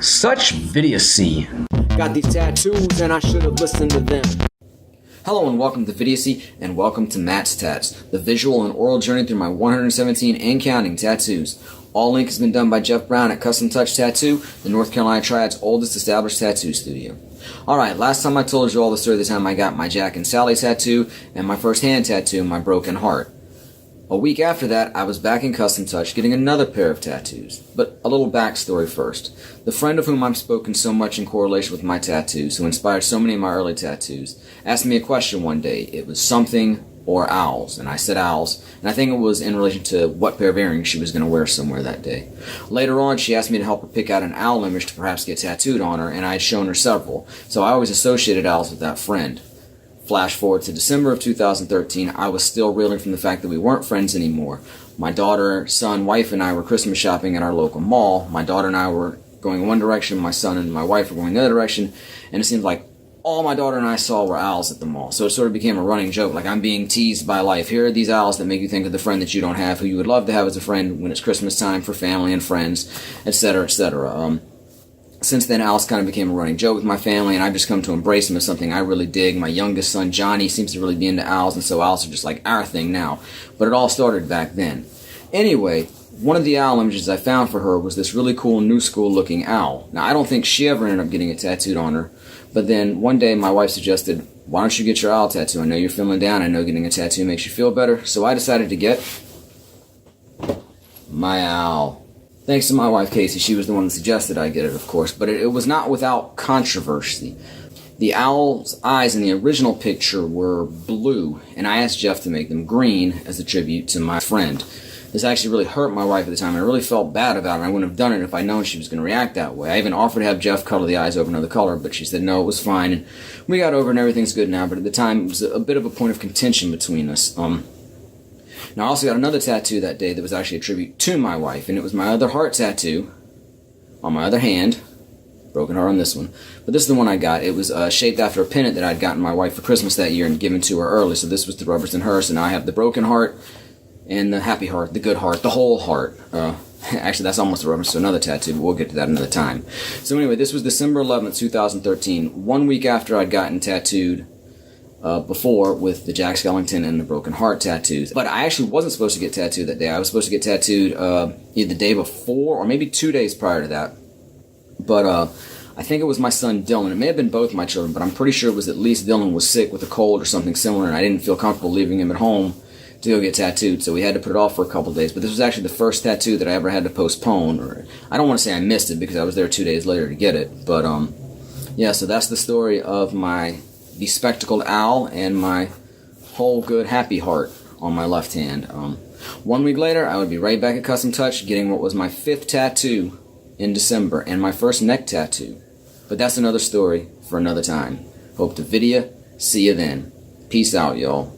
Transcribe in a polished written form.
Such Vidiocy. Got these tattoos and I should have listened to them. Hello and welcome to Vidiocy and welcome to Matt's Tats, the visual and oral journey through my 117 and counting tattoos. All link has been done by Jeff Brown at Custom Touch Tattoo, the North Carolina Triad's oldest established tattoo studio. Alright, last time I told you all the story of the time I got my Jack and Sally tattoo and my first hand tattoo, my broken heart. A week after that, I was back in Custom Touch getting another pair of tattoos. But a little backstory first. The friend of whom I've spoken so much in correlation with my tattoos, who inspired so many of my early tattoos, asked me a question one day. It was something or owls, and I said owls, and I think it was in relation to what pair of earrings she was going to wear somewhere that day. Later on, she asked me to help her pick out an owl image to perhaps get tattooed on her, and I had shown her several, so I always associated owls with that friend. Flash forward to December of 2013, I was still reeling from the fact that we weren't friends anymore. My daughter, son, wife, and I were Christmas shopping at our local mall. My daughter and I were going one direction, my son and my wife were going the other direction, and it seemed like all my daughter and I saw were owls at the mall. So it sort of became a running joke, like I'm being teased by life. Here are these owls that make you think of the friend that you don't have, who you would love to have as a friend when it's Christmas time for family and friends, etc., etc. Since then, owls kind of became a running joke with my family, and I've just come to embrace them as something I really dig. My youngest son, Johnny, seems to really be into owls, and so owls are just like our thing now. But it all started back then. Anyway, one of the owl images I found for her was this really cool new school looking owl. Now, I don't think she ever ended up getting it tattooed on her, but then one day my wife suggested, why don't you get your owl tattoo? I know you're feeling down. I know getting a tattoo makes you feel better. So I decided to get my owl. Thanks to my wife, Casey. She was the one that suggested I get it, of course, but it was not without controversy. The owl's eyes in the original picture were blue, and I asked Jeff to make them green as a tribute to my friend. This actually really hurt my wife at the time, and I really felt bad about it. I wouldn't have done it if I'd known she was going to react that way. I even offered to have Jeff color the eyes over another color, but she said no, it was fine, and we got over it and everything's good now, but at the time it was a bit of a point of contention between us. Now, I also got another tattoo that day that was actually a tribute to my wife, and it was my other heart tattoo on my other hand. Broken heart on this one. But this is the one I got. It was shaped after a pennant that I'd gotten my wife for Christmas that year and given to her early, so this was to represent her. So now I have the broken heart and the happy heart, the good heart, the whole heart. Actually, that's almost a reference to another tattoo, but we'll get to that another time. So anyway, this was December 11th, 2013, 1 week after I'd gotten tattooed before with the Jack Skellington and the broken heart tattoos. But I actually wasn't supposed to get tattooed that day. I was supposed to get tattooed either the day before or maybe 2 days prior to that. But I think it was my son Dylan. It may have been both my children, but I'm pretty sure it was at least Dylan was sick with a cold or something similar, and I didn't feel comfortable leaving him at home to go get tattooed, so we had to put it off for a couple of days. But this was actually the first tattoo that I ever had to postpone. Or I don't want to say I missed it because I was there 2 days later to get it. But yeah, so that's the story of my bespectacled owl and my whole good happy heart on my left hand. 1 week later, I would be right back at Custom Touch getting what was my 5th tattoo in December and my first neck tattoo. But that's another story for another time. Hope to video. See you then. Peace out, y'all.